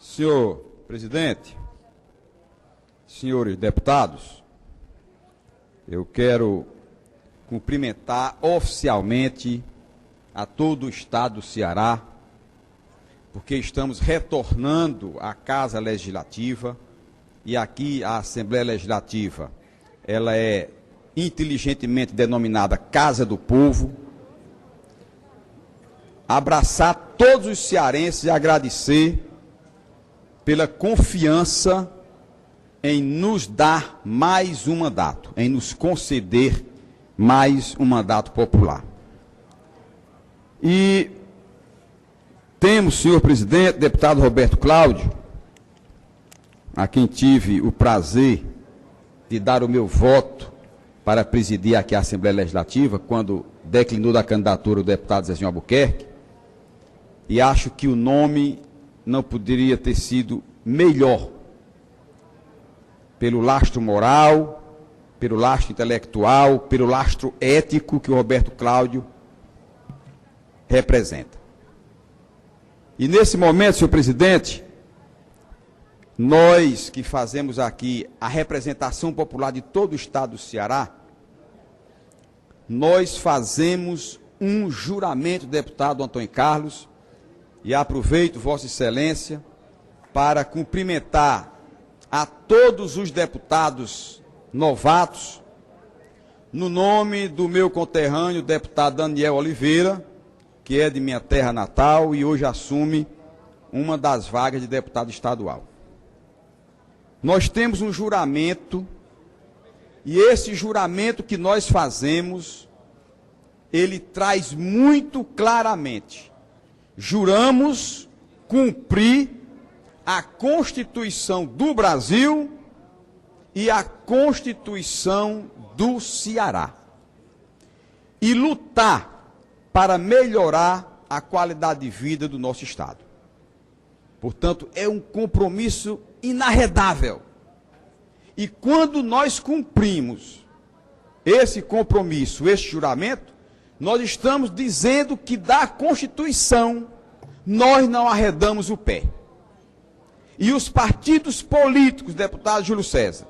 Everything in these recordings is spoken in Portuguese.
Senhor presidente, senhores deputados, eu quero cumprimentar oficialmente a todo o estado do Ceará, porque estamos retornando à Casa Legislativa, e aqui a Assembleia Legislativa, ela é inteligentemente denominada Casa do Povo. Abraçar todos os cearenses e agradecer pela confiança em nos dar mais um mandato, em nos conceder mais um mandato popular. E temos, senhor presidente, deputado Roberto Cláudio, a quem tive o prazer de dar o meu voto para presidir aqui a Assembleia Legislativa, quando declinou da candidatura o deputado Zezinho Albuquerque, e acho que o nome não poderia ter sido melhor, pelo lastro moral, pelo lastro intelectual, pelo lastro ético que o Roberto Cláudio representa. E nesse momento, senhor presidente, nós que fazemos aqui a representação popular de todo o estado do Ceará, nós fazemos um juramento, deputado Antônio Carlos, e aproveito, Vossa Excelência, para cumprimentar a todos os deputados novatos, no nome do meu conterrâneo, deputado Daniel Oliveira, que é de minha terra natal e hoje assume uma das vagas de deputado estadual. Nós temos um juramento, e esse juramento que nós fazemos, ele traz muito claramente: juramos cumprir a Constituição do Brasil e a Constituição do Ceará, e lutar para melhorar a qualidade de vida do nosso estado. Portanto, é um compromisso inarredável. E quando nós cumprimos esse compromisso, esse juramento, nós estamos dizendo que da Constituição nós não arredamos o pé. E os partidos políticos, deputado Júlio César,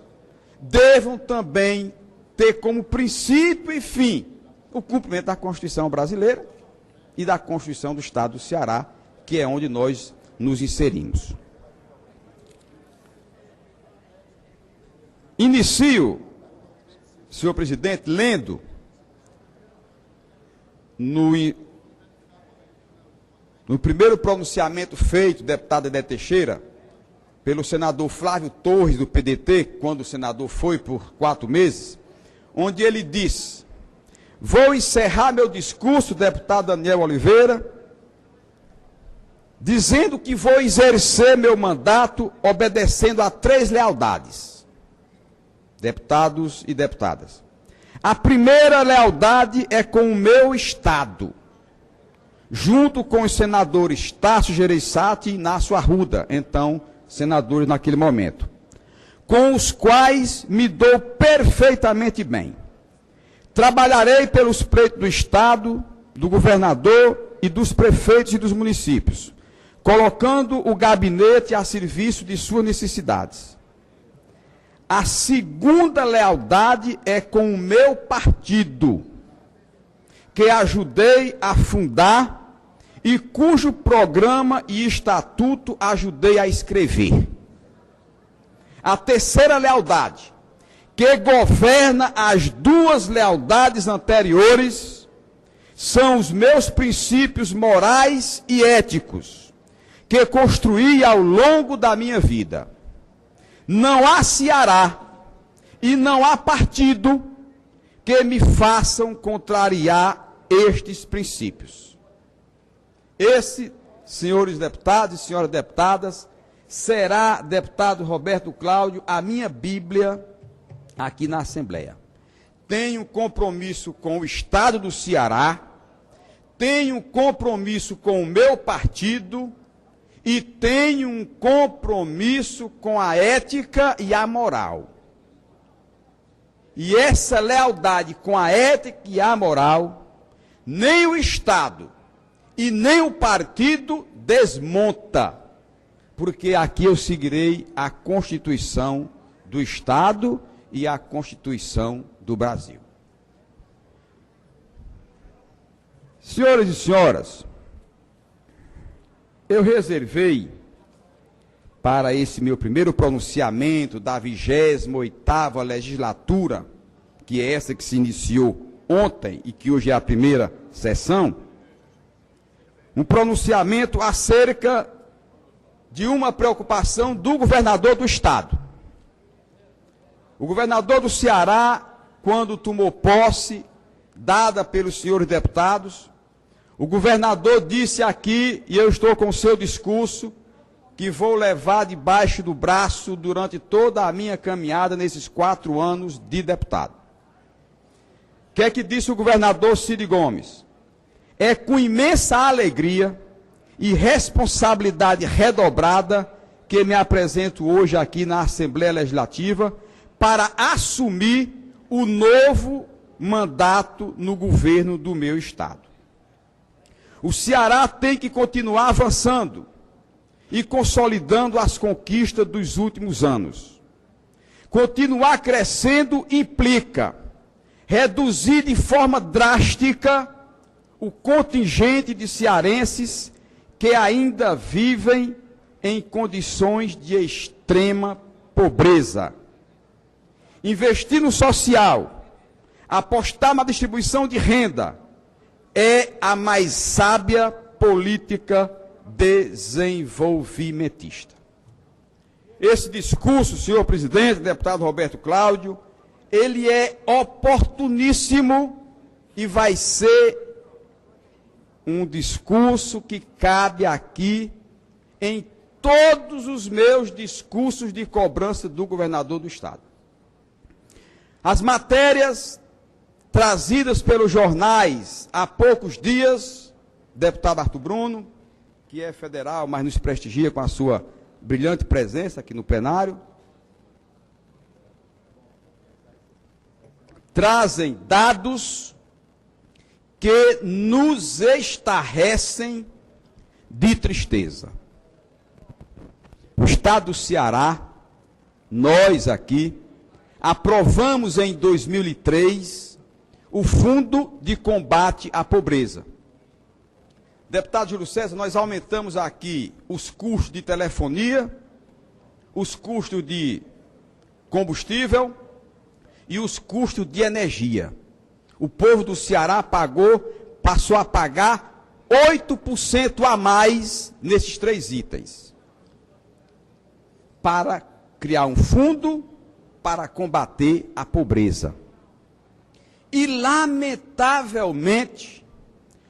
devam também ter como princípio e fim o cumprimento da Constituição brasileira e da Constituição do Estado do Ceará, que é onde nós nos inserimos. Inicio, senhor presidente, lendo no primeiro pronunciamento feito, deputado Dedé Teixeira, pelo senador Flávio Torres, do PDT, quando o senador foi por 4 meses, onde ele diz: vou encerrar meu discurso, deputado Daniel Oliveira, dizendo que vou exercer meu mandato obedecendo a 3 lealdades, deputados e deputadas. A primeira lealdade é com o meu Estado, junto com os senadores Tasso Gereissati e Inácio Arruda, então senadores naquele momento, com os quais me dou perfeitamente bem. Trabalharei pelos pleitos do Estado, do governador e dos prefeitos e dos municípios, colocando o gabinete a serviço de suas necessidades. A segunda lealdade é com o meu partido, que ajudei a fundar e cujo programa e estatuto ajudei a escrever. A terceira lealdade, que governa as 2 lealdades anteriores, são os meus princípios morais e éticos, que construí ao longo da minha vida. Não há Ceará e não há partido que me façam contrariar estes princípios. Esse, senhores deputados e senhoras deputadas, será, deputado Roberto Cláudio, a minha Bíblia aqui na Assembleia. Tenho compromisso com o Estado do Ceará, tenho compromisso com o meu partido e tenho um compromisso com a ética e a moral. E essa lealdade com a ética e a moral, nem o Estado e nem o partido desmonta, porque aqui eu seguirei a Constituição do Estado e a Constituição do Brasil. Senhoras e senhoras, eu reservei para esse meu primeiro pronunciamento da 28ª legislatura, que é essa que se iniciou ontem e que hoje é a primeira sessão, um pronunciamento acerca de uma preocupação do governador do Estado. O governador do Ceará, quando tomou posse, dada pelos senhores deputados, o governador disse aqui, e eu estou com o seu discurso, que vou levar debaixo do braço durante toda a minha caminhada nesses 4 anos de deputado. O que é que disse o governador Cid Gomes? É com imensa alegria e responsabilidade redobrada que me apresento hoje aqui na Assembleia Legislativa para assumir o novo mandato no governo do meu Estado. O Ceará tem que continuar avançando e consolidando as conquistas dos últimos anos. Continuar crescendo implica reduzir de forma drástica o contingente de cearenses que ainda vivem em condições de extrema pobreza. Investir no social, apostar na distribuição de renda, é a mais sábia política desenvolvimentista. Esse discurso, senhor presidente, deputado Roberto Cláudio, ele é oportuníssimo e vai ser um discurso que cabe aqui em todos os meus discursos de cobrança do governador do Estado. As matérias trazidas pelos jornais há poucos dias, deputado Arthur Bruno, que é federal, mas nos prestigia com a sua brilhante presença aqui no plenário, trazem dados que nos estarrecem de tristeza. O Estado do Ceará, nós aqui, aprovamos em 2003 o Fundo de Combate à Pobreza. Deputado Júlio César, nós aumentamos aqui os custos de telefonia, os custos de combustível e os custos de energia. O povo do Ceará passou a pagar 8% a mais nesses 3 itens, para criar um fundo para combater a pobreza. E, lamentavelmente,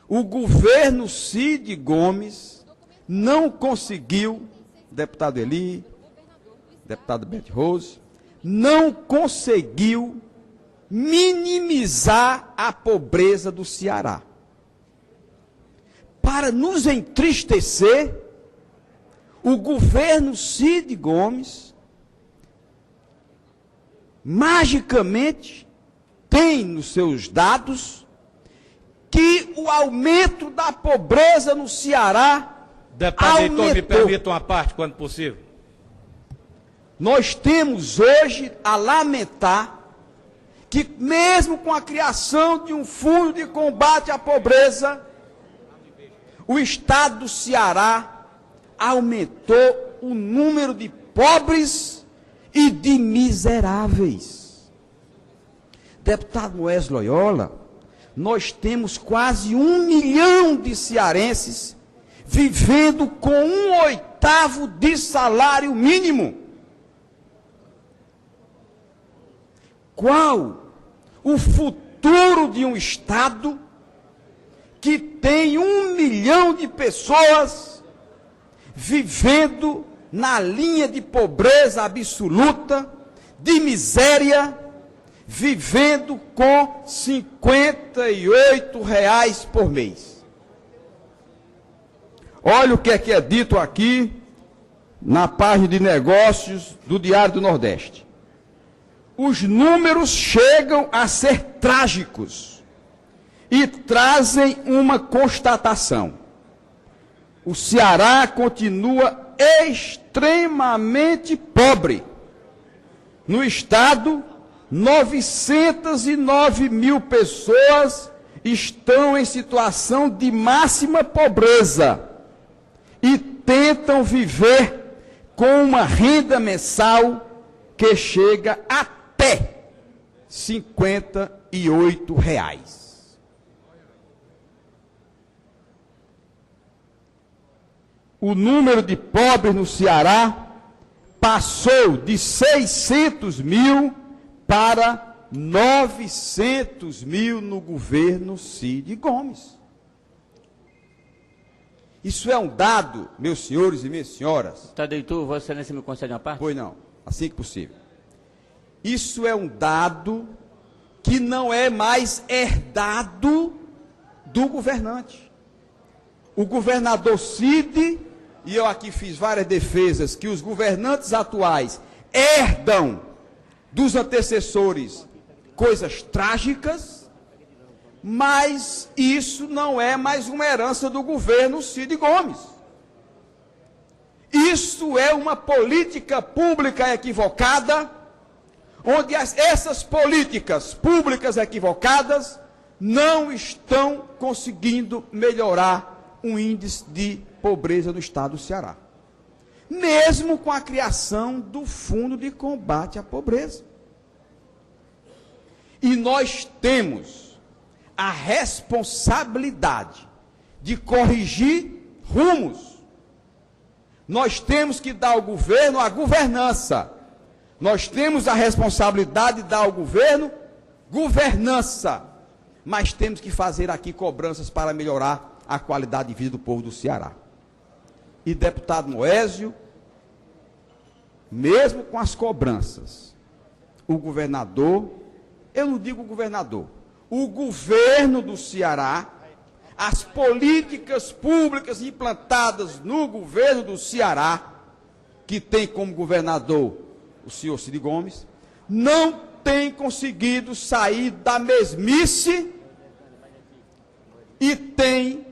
o governo Cid Gomes não conseguiu, deputado Eli, deputado Bete Rose, não conseguiu minimizar a pobreza do Ceará. Para nos entristecer, o governo Cid Gomes, magicamente, tem nos seus dados que o aumento da pobreza no Ceará Deputado Heitor, me permita uma parte, quando possível. Nós temos hoje a lamentar que, mesmo com a criação de um fundo de combate à pobreza, o Estado do Ceará aumentou o número de pobres e de miseráveis. Deputado Moés Loyola, nós temos quase 1 milhão de cearenses vivendo com 1/8 de salário mínimo. Qual o futuro de um Estado que tem 1 milhão de pessoas vivendo na linha de pobreza absoluta, de miséria, vivendo com R$ 58 por mês? Olha o que é dito aqui na página de negócios do Diário do Nordeste. Os números chegam a ser trágicos e trazem uma constatação. O Ceará continua extremamente pobre. No estado, 909 mil pessoas estão em situação de máxima pobreza e tentam viver com uma renda mensal que chega até R$ 58. O número de pobres no Ceará passou de 600 mil para 900 mil no governo Cid Gomes. Isso é um dado, meus senhores e minhas senhoras. Doutor, Vossa Excelência me concede uma parte? Pois não, assim que possível. Isso é um dado que não é mais herdado do governante. O governador Cid, e eu aqui fiz várias defesas, que os governantes atuais herdam dos antecessores coisas trágicas, mas isso não é mais uma herança do governo Cid Gomes. Isso é uma política pública equivocada, onde essas políticas públicas equivocadas não estão conseguindo melhorar o índice de pobreza no estado do Ceará. Mesmo com a criação do Fundo de Combate à Pobreza. E nós temos a responsabilidade de corrigir rumos. Nós temos que dar ao governo a governança. Nós temos a responsabilidade de dar ao governo governança. Mas temos que fazer aqui cobranças para melhorar a qualidade de vida do povo do Ceará. E deputado Moésio, mesmo com as cobranças, o governador, eu não digo o governador, o governo do Ceará, as políticas públicas implantadas no governo do Ceará, que tem como governador o senhor Cid Gomes, não tem conseguido sair da mesmice e tem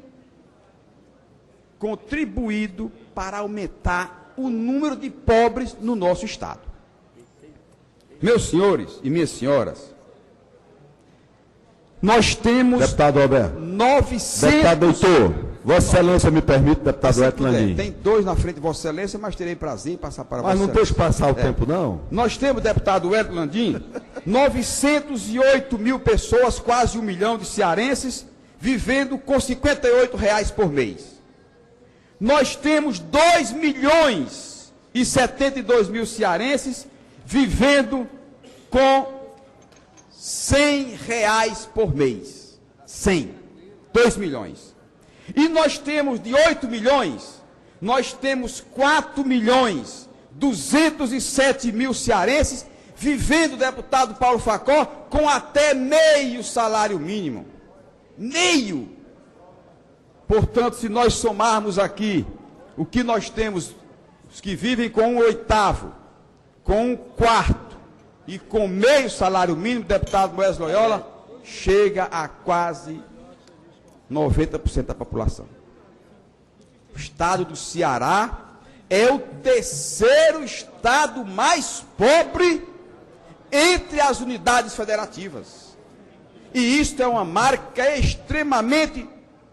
contribuído para aumentar o número de pobres no nosso estado. Meus senhores e minhas senhoras, nós temos... Deputado Alberto. 900... Deputado doutor, Vossa Excelência me permite, deputado Eto Landim. Tem dois na frente de Vossa Excelência, mas terei prazer em passar para Vossa Excelência. Mas não deixe passar o tempo, não. Nós temos, deputado Eto Landim, 908 mil pessoas, quase 1 milhão de cearenses, vivendo com R$ 58 por mês. Nós temos 2 milhões e 72 mil cearenses vivendo com R$ 100 por mês. 100. 2 milhões. E nós temos de 8 milhões, nós temos 4 milhões 207 mil cearenses vivendo, deputado Paulo Facó, com até meio salário mínimo. Meio. Portanto, se nós somarmos aqui o que nós temos, os que vivem com 1/8, com 1/4 e com meio salário mínimo, deputado Moésio Loyola, chega a quase 90% da população. O estado do Ceará é o terceiro estado mais pobre entre as unidades federativas. E isto é uma marca extremamente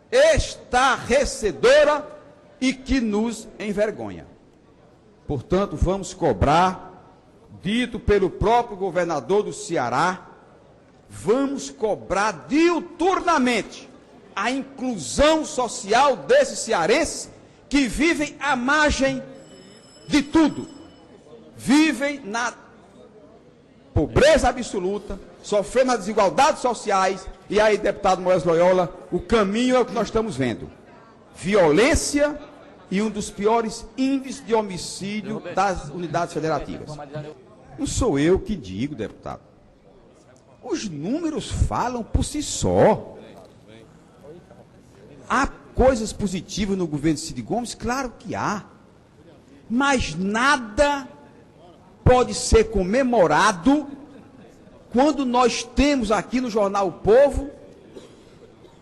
estarrecedora e que nos envergonha. Portanto, vamos cobrar, dito pelo próprio governador do Ceará, vamos cobrar diuturnamente a inclusão social desses cearenses que vivem à margem de tudo. Vivem na pobreza absoluta, sofrendo as desigualdades sociais. E aí, deputado Moésio Loyola, o caminho é o que nós estamos vendo. Violência e um dos piores índices de homicídio das unidades federativas. Não sou eu que digo, deputado. Os números falam por si só. Há coisas positivas no governo de Cid Gomes? Claro que há. Mas nada pode ser comemorado quando nós temos aqui no jornal O Povo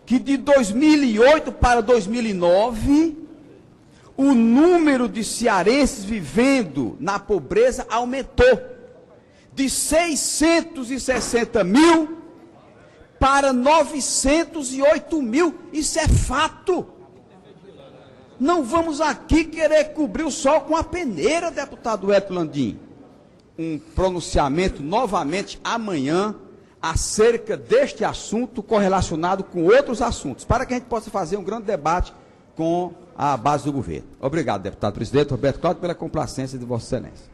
que de 2008 para 2009 o número de cearenses vivendo na pobreza aumentou de 660 mil para 908 mil. Isso é fato. Não vamos aqui querer cobrir o sol com a peneira, deputado Hélio Landim. Um pronunciamento novamente amanhã acerca deste assunto correlacionado com outros assuntos, para que a gente possa fazer um grande debate com a base do governo. Obrigado, deputado presidente Roberto Cláudio, pela complacência de Vossa Excelência.